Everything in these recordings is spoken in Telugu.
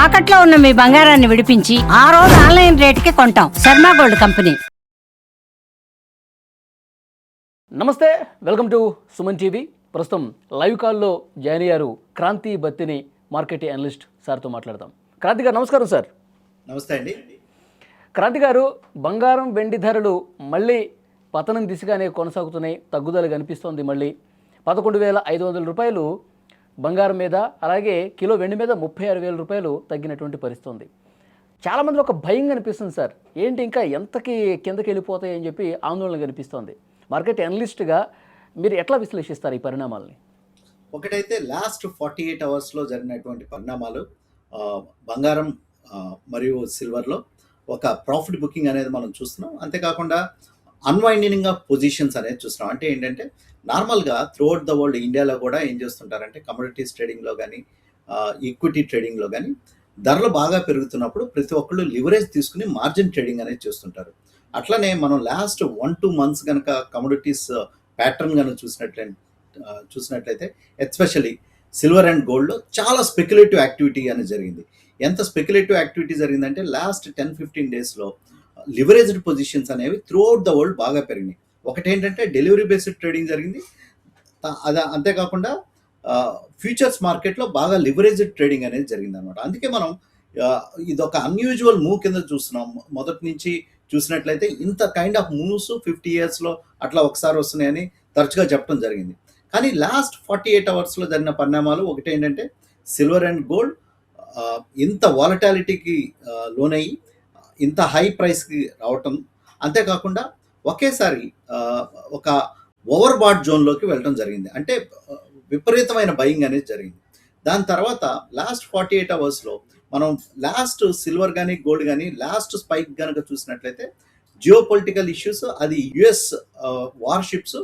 తాకట్లో ఉన్న మీ బంగారాన్ని విడిపించి ఆ రోజు ఆన్లైన్ రేటుకి కొంటాం. Sharma gold company. నమస్తే, వెల్కమ్ టు సుమన్ టీవీ. ప్రస్తుతం లైవ్ కాల్లో జాయిన్ అయ్యారు క్రాంతి బత్తిని, మార్కెట్ అనలిస్ట్. సార్తో మాట్లాడదాం. క్రాంతి గారు నమస్కారం. సార్ నమస్తే అండి. క్రాంతి గారు, బంగారం వెండి ధరలు మళ్ళీ పతనం దిశగానే కొనసాగుతున్నాయి. తగ్గుదల కనిపిస్తోంది. మళ్ళీ 11,500 రూపాయలు బంగారం మీద, అలాగే కిలో వెండి మీద 36,000 రూపాయలు తగ్గినటువంటి పరిస్థితి ఉంది. చాలామంది ఒక భయం కనిపిస్తుంది. సార్ ఏంటి ఇంకా ఎంతకి కిందకి వెళ్ళిపోతాయి అని చెప్పి ఆందోళన కనిపిస్తోంది. మార్కెట్ అనలిస్ట్గా మీరు ఎట్లా విశ్లేషిస్తారు ఈ పరిణామాలని? ఒకటైతే లాస్ట్ 48 అవర్స్లో జరిగినటువంటి పరిణామాలు, బంగారం మరియు సిల్వర్లో ఒక ప్రాఫిట్ బుకింగ్ అనేది మనం చూస్తున్నాం. అంతేకాకుండా అన్వైండింగ్ ఆఫ్ పొజిషన్స్ అనేది చూస్తున్నాం. అంటే ఏంటంటే నార్మల్గా త్రూఅవుట్ ద వరల్డ్, ఇండియాలో కూడా ఏం చేస్తుంటారంటే కమోడిటీస్ ట్రేడింగ్లో కానీ ఈక్విటీ ట్రేడింగ్లో కానీ ధరలు బాగా పెరుగుతున్నప్పుడు ప్రతి ఒక్కళ్ళు లివరేజ్ తీసుకుని మార్జిన్ ట్రేడింగ్ అనేది చేస్తుంటారు. అట్లనే మనం లాస్ట్ 1-2 మంత్స్ కనుక కమోడిటీస్ ప్యాటర్న్ కనుక చూసినట్లయితే ఎస్పెషల్లీ సిల్వర్ అండ్ గోల్డ్లో చాలా స్పెక్యులేటివ్ యాక్టివిటీ అనేది జరిగింది. ఎంత స్పెక్యులేటివ్ యాక్టివిటీ జరిగిందంటే లాస్ట్ 10-15 డేస్లో లివరేజ్డ్ పొజిషన్స్ అనేవి త్రూఅవుట్ ద వరల్డ్ బాగా పెరిగినాయి. ఒకటేంటంటే డెలివరీ బేస్డ్ ట్రేడింగ్ జరిగింది. అంతేకాకుండా ఫ్యూచర్స్ మార్కెట్లో బాగా లివరేజ్డ్ ట్రేడింగ్ అనేది జరిగింది అనమాట. అందుకే మనం ఇదొక అన్యూజువల్ మూవ్ కింద చూస్తున్నాం. మొదటి నుంచి చూసినట్లయితే ఇంత కైండ్ ఆఫ్ మూవ్స్ 50 ఇయర్స్లో అట్లా ఒకసారి వస్తున్నాయని తరచుగా చెప్పడం జరిగింది. కానీ లాస్ట్ 48 అవర్స్లో జరిగిన పరిణామాలు ఒకటేంటంటే సిల్వర్ అండ్ గోల్డ్ ఇంత వాలటాలిటీకి లోనయ్యి ఇంత హై ప్రైస్కి రావటం, అంతేకాకుండా ఒకేసారి ఒక ఓవర్ బాట్ జోన్లోకి వెళ్ళడం జరిగింది. అంటే విపరీతమైన బయింగ్ అనేది జరిగింది. దాని తర్వాత లాస్ట్ 48 అవర్స్లో మనం లాస్ట్ సిల్వర్ కానీ గోల్డ్ కానీ లాస్ట్ స్పైక్ కనుక చూసినట్లయితే జియో పొలిటికల్ ఇష్యూస్, అది యుఎస్ వార్షిప్స్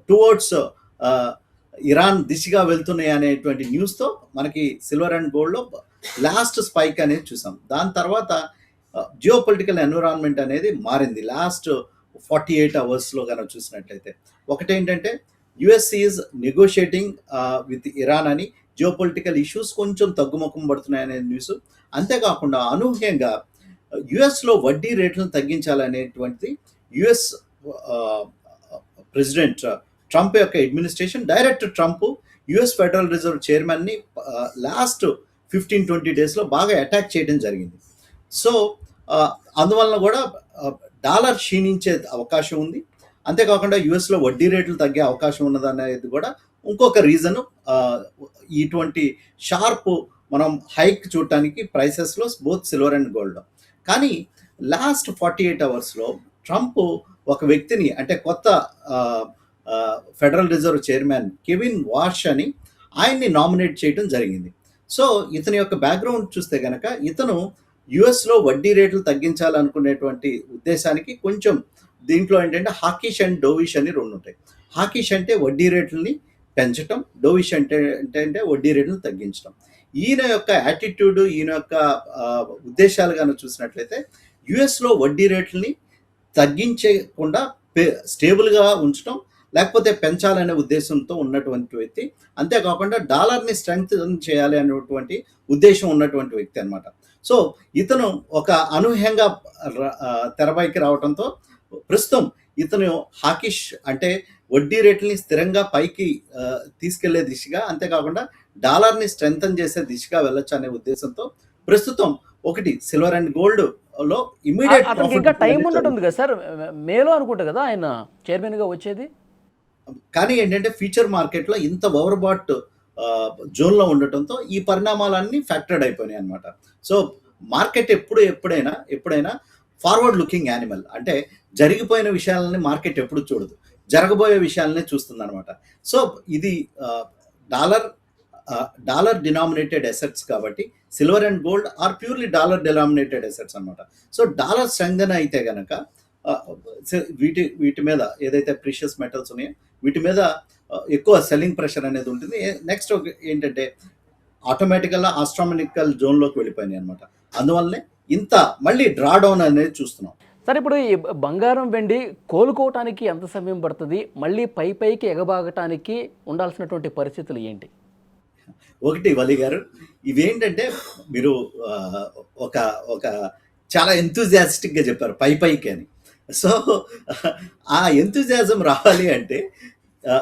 టువర్డ్స్ ఇరాన్ దిశగా వెళ్తున్నాయి అనేటువంటి న్యూస్తో మనకి సిల్వర్ అండ్ గోల్డ్లో లాస్ట్ స్పైక్ అనేది చూసాం. దాని తర్వాత జియో పొలిటికల్ ఎన్విరాన్మెంట్ అనేది మారింది లాస్ట్ 48 అవర్స్లో కనుక చూసినట్లయితే. ఒకటేంటంటే US is negotiating with Iran అని, జియో పొలిటికల్ ఇష్యూస్ కొంచెం తగ్గుముఖం పడుతున్నాయి అనే న్యూస్. అంతేకాకుండా అనూహ్యంగా యుఎస్లో వడ్డీ రేట్లను తగ్గించాలనేటువంటిది యుఎస్ ప్రెసిడెంట్ ట్రంప్ యొక్క administration, direct Trump US federal reserve చైర్మన్ని లాస్ట్ 15-20 డేస్లో బాగా అటాక్ చేయడం జరిగింది. సో అందువలన కూడా డాలర్ క్షీణించే అవకాశం ఉంది. అంతేకాకుండా యుఎస్లో వడ్డీ రేట్లు తగ్గే అవకాశం ఉన్నదనేది కూడా ఇంకొక రీజను. ఇటువంటి షార్ప్ మనం హైక్ చూడటానికి ప్రైసెస్లో బోత్ సిల్వర్ అండ్ గోల్డ్లో. కానీ లాస్ట్ 48 అవర్స్లో ట్రంప్ ఒక వ్యక్తిని, అంటే కొత్త federal reserve chairman Kevin wash అని ఆయన్ని నామినేట్ చేయడం జరిగింది. సో ఇతని యొక్క బ్యాక్గ్రౌండ్ చూస్తే కనుక ఇతను యుఎస్లో వడ్డీ రేట్లు తగ్గించాలనుకునేటువంటి ఉద్దేశానికి కొంచెం దీంట్లో ఏంటంటే హాకిష్ అండ్ డోవిష్ అని రెండు ఉంటాయి. హాకిష్ అంటే వడ్డీ రేట్లని పెంచడం, డోవిష్ అంటే వడ్డీ రేట్లను తగ్గించడం. ఈయన యొక్క యాటిట్యూడ్, ఈయన యొక్క ఉద్దేశాలు కనుక చూసినట్లయితే యుఎస్లో వడ్డీ రేట్లని తగ్గించకుండా స్టేబుల్గా ఉంచడం, లేకపోతే పెంచాలనే ఉద్దేశంతో ఉన్నటువంటి వ్యక్తి. అంతేకాకుండా డాలర్ని స్ట్రెంగ్త్ చేయాలి అనేటువంటి ఉద్దేశం ఉన్నటువంటి వ్యక్తి అనమాట. సో ఇతను ఒక అనూహ్యంగా తెరపైకి రావడంతో ప్రస్తుతం ఇతను హాకిష్ అంటే వడ్డీ రేట్లని స్థిరంగా పైకి తీసుకెళ్లే దిశగా, అంతేకాకుండా డాలర్ని స్ట్రెంగ్తన్ చేసే దిశగా వెళ్ళొచ్చు అనే ఉద్దేశంతో ప్రస్తుతం ఒకటి సిల్వర్ అండ్ గోల్డ్ లో ఇమీడియట్ ఇంకా టైం ఉన్నట్టుంది కదా సార్, మేలో అనుకుంటా కదా ఆయన చైర్మన్ గా వచ్చేది. కానీ ఏంటంటే ఫ్యూచర్ మార్కెట్లో ఇంత ఓవర్ బాట్ జోన్లో ఉండటంతో ఈ పరిణామాలన్నీ ఫ్యాక్టర్డ్ అయిపోయినాయి అనమాట. సో మార్కెట్ ఎప్పుడైనా ఫార్వర్డ్ లుకింగ్ యానిమల్. అంటే జరిగిపోయిన విషయాలని మార్కెట్ ఎప్పుడు చూడదు, జరగబోయే విషయాలనే చూస్తుంది అనమాట. సో ఇది డాలర్ డినామినేటెడ్ అసెట్స్ కాబట్టి silver and gold or purely dollar denominated assets అనమాట. సో డాలర్ స్ట్రెంగ్తన్ అయితే కనుక వీటి మీద ఏదైతే ప్రీషియస్ మెటల్స్ ఉన్నాయో వీటి మీద ఎక్కువ సెల్లింగ్ ప్రెషర్ అనేది ఉంటుంది. నెక్స్ట్ ఏంటంటే ఆటోమేటికల్గా ఆస్ట్రానమికల్ జోన్లోకి వెళ్ళిపోయినాయి అనమాట. అందువల్లనే ఇంత మళ్ళీ డ్రా డౌన్ అనేది చూస్తున్నాం. సార్ ఇప్పుడు ఈ బంగారం వెండి కోలుకోవటానికి ఎంత సమయం పడుతుంది, మళ్ళీ పైకి ఎగబాగటానికి ఉండాల్సినటువంటి పరిస్థితులు ఏంటి? ఒకటి వలి గారు, ఇవేంటంటే మీరు ఆ, ఒక ఒక చాలా ఎంతూజియాస్టిక్గా చెప్పారు పైకి అని. సో ఆ ఎంతూజియాజం రావాలి అంటే ఆ,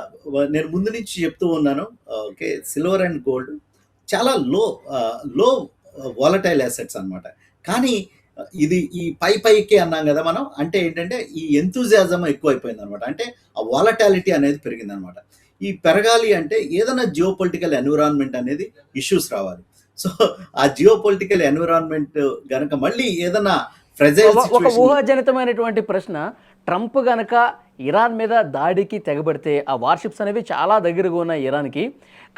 నేను ముందు నుంచి చెప్తూ ఉన్నాను. ఓకే, సిల్వర్ అండ్ గోల్డ్ చాలా లో వాలటైల్ అసెట్స్ అన్నమాట. కానీ ఇది ఈ పైకి అన్నాం కదా మనం, అంటే ఏంటంటే ఈ ఎంతూజియాజం ఎక్కువైపోయింది అనమాట. అంటే ఆ వాలటాలిటీ అనేది పెరిగింది అనమాట. ఈ పెరగాలి అంటే ఏదైనా జియో పొలిటికల్ ఎన్విరాన్మెంట్ అనేది ఇష్యూస్ రావాలి. సో ఆ జియో పొలిటికల్ ఎన్విరాన్మెంట్ గనక మళ్ళీ ఏదైనా ఫ్రెజైల్ ఒక ఊహాజనితమైనటువంటి ప్రశ్న, ట్రంప్ గనక ఇరాన్ మీద దాడికి తెగబడితే ఆ వార్షిప్స్ అనేవి చాలా దగ్గరగా ఉన్నాయి ఇరాన్కి.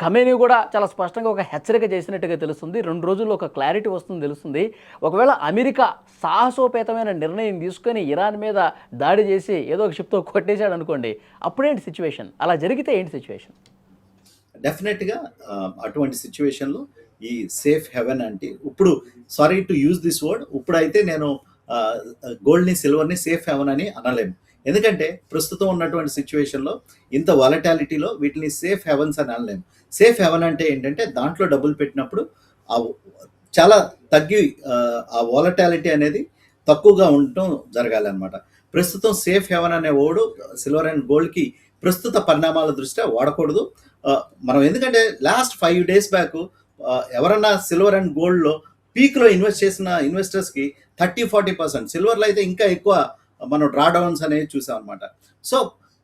ఖమేనీ కూడా చాలా స్పష్టంగా ఒక హెచ్చరిక చేసినట్టుగా తెలుస్తుంది. 2 రోజుల్లో ఒక క్లారిటీ వస్తుంది తెలుస్తుంది. ఒకవేళ అమెరికా సాహసోపేతమైన నిర్ణయం తీసుకొని ఇరాన్ మీద దాడి చేసి ఏదో ఒక షిప్తో కొట్టేశాడు అనుకోండి, అప్పుడేంటి సిచ్యువేషన్? అలా జరిగితే ఏంటి సిచ్యువేషన్? డెఫినెట్గా అటువంటి సిచ్యువేషన్లో ఈ సేఫ్ హెవెన్ అంటే ఇప్పుడు, sorry to use this word, ఇప్పుడైతే నేను గోల్డ్ని సిల్వర్ని సేఫ్ హెవెన్ అని అనలేము. ఎందుకంటే ప్రస్తుతం ఉన్నటువంటి సిచ్యువేషన్లో ఇంత వాలటాలిటీలో వీటిని సేఫ్ హెవెన్స్ అని అనలేము. సేఫ్ హెవెన్ అంటే ఏంటంటే దాంట్లో డబ్బులు పెట్టినప్పుడు ఆ చాలా తగ్గి ఆ వాలటాలిటీ అనేది తక్కువగా ఉండటం జరగాలన్నమాట. ప్రస్తుతం సేఫ్ హెవెన్ అనే వర్డ్ సిల్వర్ అండ్ గోల్డ్కి ప్రస్తుత పరిణామాల దృష్ట్యా వాడకూడదు. మనం ఎందుకంటే లాస్ట్ 5 days బ్యాక్ ఎవరన్నా సిల్వర్ అండ్ గోల్డ్లో పీక్లో ఇన్వెస్ట్ చేసిన ఇన్వెస్టర్స్కి 30-40%, సిల్వర్లో అయితే ఇంకా ఎక్కువ మనం డ్రా డౌన్స్ అనేవి చూసాం అనమాట. సో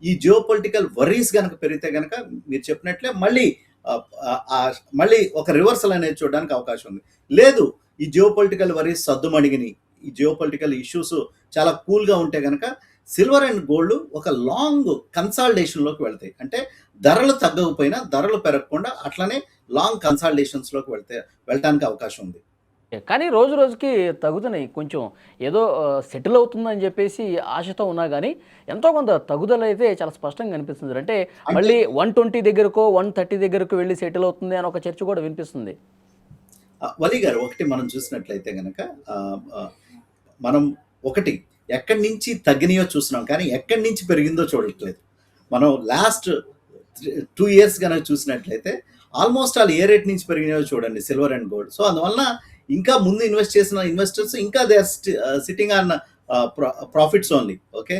ఈ జియో పొలిటికల్ వరీస్ కనుక పెరిగితే కనుక మీరు చెప్పినట్లే మళ్ళీ ఒక రివర్సల్ అనేది చూడడానికి అవకాశం ఉంది. లేదు, ఈ జియో పొలిటికల్ వరీస్ సద్దుమణిగిని, ఈ జియో పొలిటికల్ ఇష్యూస్ చాలా కూల్గా ఉంటే కనుక సిల్వర్ అండ్ గోల్డ్ ఒక లాంగ్ కన్సాలిడేషన్లోకి వెళ్తాయి. అంటే ధరలు తగ్గకపోయినా ధరలు పెరగకుండా అట్లనే లాంగ్ కన్సాలిడేషన్స్లోకి వెళ్ళటానికి అవకాశం ఉంది. కానీ రోజు రోజుకి తగ్గుతున్నాయి. కొంచెం ఏదో సెటిల్ అవుతుందని చెప్పేసి ఆశతో ఉన్నా కానీ ఎంతో కొంత తగ్గుదల అయితే చాలా స్పష్టంగా కనిపిస్తుంది. అంటే మళ్ళీ 120 దగ్గరకో 130 దగ్గరకు వెళ్ళి సెటిల్ అవుతుంది అని ఒక చర్చ కూడా వినిపిస్తుంది. వలి గారు, ఒకటి మనం చూసినట్లయితే కనుక మనం ఒకటి ఎక్కడి నుంచి తగ్గినాయో చూస్తున్నాం, కానీ ఎక్కడి నుంచి పెరిగిందో చూడట్లేదు. మనం లాస్ట్ 2 years కనుక చూసినట్లయితే ఆల్మోస్ట్ ఆల్ ఏ రేట్ నుంచి పెరిగినాయో చూడండి సిల్వర్ అండ్ గోల్డ్. సో అందువలన ఇంకా ముందు ఇన్వెస్ట్ చేసిన ఇన్వెస్టర్స్ ఇంకా they are sitting on profits only. Okay,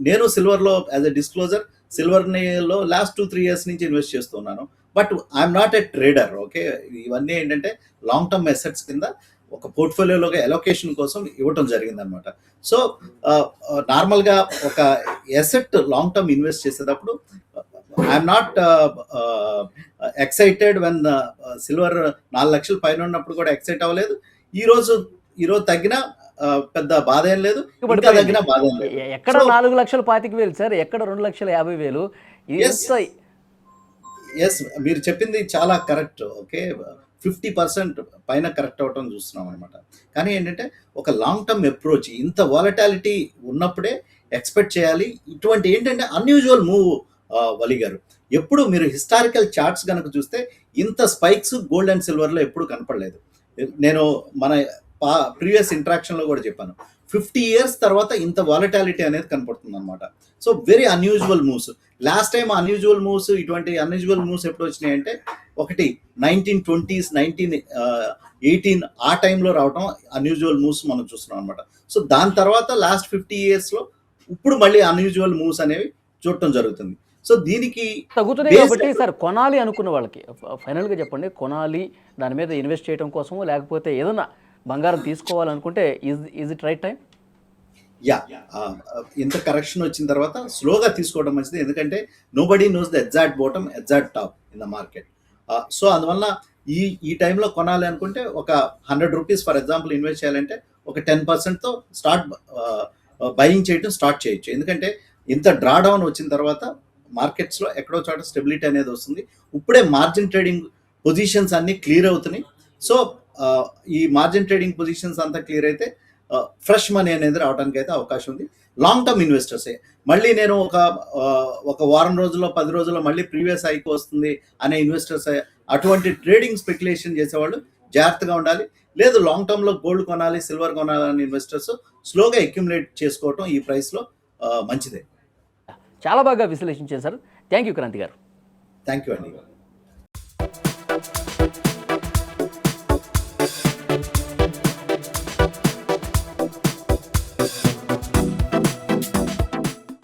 నేను సిల్వర్లో యాజ్ ఎ డిస్క్లోజర్ సిల్వర్లో లాస్ట్ 2-3 years నుంచి ఇన్వెస్ట్ చేస్తున్నాను. But I'm not a trader. Okay, ఇవన్నీ ఏంటంటే లాంగ్ టర్మ్ అసెట్స్ కింద ఒక పోర్ట్ఫోలియోలోగా ఎలొకేషన్ కోసం ఇవ్వటం జరిగిందనమాట. సో నార్మల్గా ఒక అసెట్ లాంగ్ టర్మ్ ఇన్వెస్ట్ చేసేటప్పుడు I'm not excited when silver 4 లక్షల పైన ఉన్నప్పుడు కూడా ఎక్సైట్ అవ్వలేదు. ఈరోజు తగ్గిన పెద్ద బాధ ఏం లేదు, తగ్గిన బాధ ఏం లేదు. ఎక్కడ 4,25,000 సార్, ఎక్కడ 2,50,000? ఎస్, మీరు చెప్పింది చాలా కరెక్ట్. ఓకే, 50% పైన కరెక్ట్ అవటం చూస్తున్నాం అనమాట. కానీ ఏంటంటే ఒక లాంగ్ టర్మ్ అప్రోచ్, ఇంత వాలటాలిటీ ఉన్నప్పుడే ఎక్స్పెక్ట్ చేయాలి. ఇటువంటి ఏంటంటే అన్యూజువల్ మూవ్ వలి గారు. ఎప్పుడు మీరు హిస్టారికల్ చార్ట్స్ కనుక చూస్తే ఇంత స్పైక్స్ గోల్డ్ అండ్ సిల్వర్లో ఎప్పుడు కనపడలేదు. నేను మన ప్రీవియస్ ఇంట్రాక్షన్లో కూడా చెప్పాను, 50 years తర్వాత ఇంత వాలటాలిటీ అనేది కనపడుతుంది అనమాట. So very unusual moves. Last time ఇటువంటి అన్యూజువల్ మూవ్స్ ఎప్పుడు వచ్చినాయి అంటే ఒకటి 1920s 1918 ఆ టైంలో రావటం అన్యూజువల్ మూవ్స్ మనం చూస్తున్నాం అనమాట. సో దాని తర్వాత లాస్ట్ 50 yearsలో ఇప్పుడు మళ్ళీ అన్యూజువల్ మూవ్స్ అనేవి చూడటం జరుగుతుంది. సో దీనికి తగ్గుతున్నాయి కాబట్టి సార్, కొనాలి అనుకున్న వాళ్ళకి ఫైనల్గా చెప్పండి, కొనాలి దాని మీద ఇన్వెస్ట్ చేయడం కోసము, లేకపోతే ఏదైనా బంగారం తీసుకోవాలనుకుంటే ఈజ్ ఇట్ రైట్ టైం? ఇంత కరెక్షన్ వచ్చిన తర్వాత స్లోగా తీసుకోవడం మంచిది. ఎందుకంటే nobody knows the exact bottom exact top in the market. So అందువల్ల ఈ టైంలో కొనాలి అనుకుంటే ఒక 100 rupees ఫర్ ఎగ్జాంపుల్ ఇన్వెస్ట్ చేయాలంటే ఒక 10%తో స్టార్ట్ బయింగ్ చేయడం స్టార్ట్ చేయొచ్చు. ఎందుకంటే ఇంత డ్రా డౌన్ వచ్చిన తర్వాత మార్కెట్స్లో ఎక్కడో చోట స్టెబిలిటీ అనేది వస్తుంది. ఇప్పుడే మార్జిన్ ట్రేడింగ్ పొజిషన్స్ అన్నీ క్లియర్ అవుతున్నాయి. సో ఈ మార్జిన్ ట్రేడింగ్ పొజిషన్స్ అంతా క్లియర్ అయితే ఫ్రెష్ మనీ అనేది రావడానికి అయితే అవకాశం ఉంది. లాంగ్ టర్మ్ ఇన్వెస్టర్సే మళ్ళీ నేను ఒక వారం రోజుల్లో 10 రోజుల్లో మళ్ళీ ప్రీవియస్ హైకి వస్తుంది అనే ఇన్వెస్టర్స్, అటువంటి ట్రేడింగ్ స్పెక్యులేషన్ చేసేవాళ్ళు జాగ్రత్తగా ఉండాలి. లేదు, లాంగ్ టర్మ్లో గోల్డ్ కొనాలి, సిల్వర్ కొనాలని ఇన్వెస్టర్స్ స్లోగా అక్యుములేట్ చేసుకోవటం ఈ ప్రైస్లో మంచిదే. చాలా బాగా విశ్లేషించారు సార్. థ్యాంక్ యూ క్రాంతి గారు. థ్యాంక్ యూ అండి.